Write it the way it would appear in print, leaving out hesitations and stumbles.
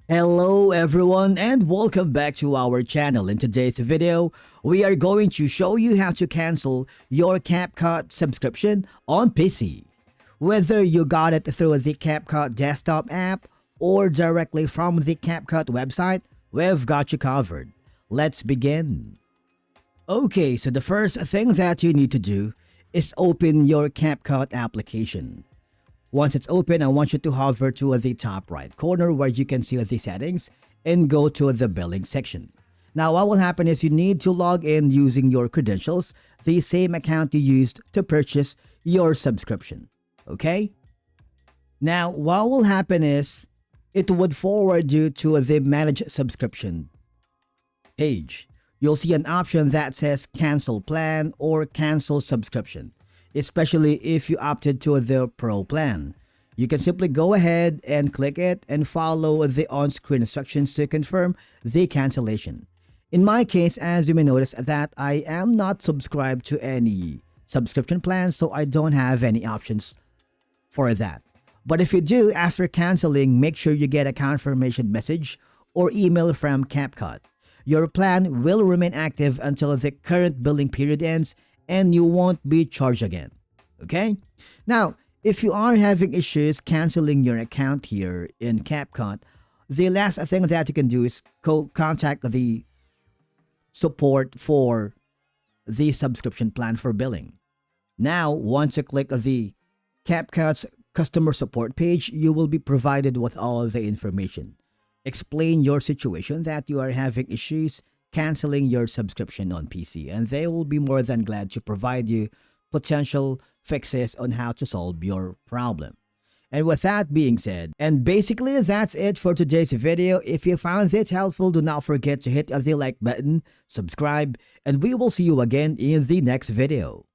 Hello everyone and welcome back to our channel. In today's video, we are going to show you how to cancel your CapCut subscription on PC. Whether you got it through the CapCut desktop app or directly from the CapCut website, we've got you covered. Let's begin. Okay, so the first thing that you need to do is open your CapCut application. Once it's open, I want you to hover to the top right corner where you can see the settings and go to the billing section. Now what will happen is you need to log in using your credentials, the same account you used to purchase your subscription. Okay? Now what will happen is it would forward you to the manage subscription page. You'll see an option that says cancel plan or cancel subscription, especially if you opted to the Pro plan. You can simply go ahead and click it and follow the on-screen instructions to confirm the cancellation. In my case, as you may notice that I am not subscribed to any subscription plan, so I don't have any options for that. But if you do, after canceling, make sure you get a confirmation message or email from CapCut. Your plan will remain active until the current billing period ends and you won't be charged again. Okay? Now, if you are having issues canceling your account here in CapCut, the last thing that you can do is contact the support for the subscription plan for billing. Now, once you click the CapCut's customer support page, you will be provided with all of the information. Explain your situation that you are having issues canceling your subscription on PC, and they will be more than glad to provide you potential fixes on how to solve your problem. And with that being said, and basically that's it for today's video. If you found it helpful, do not forget to hit the like button, subscribe, and we will see you again in the next video.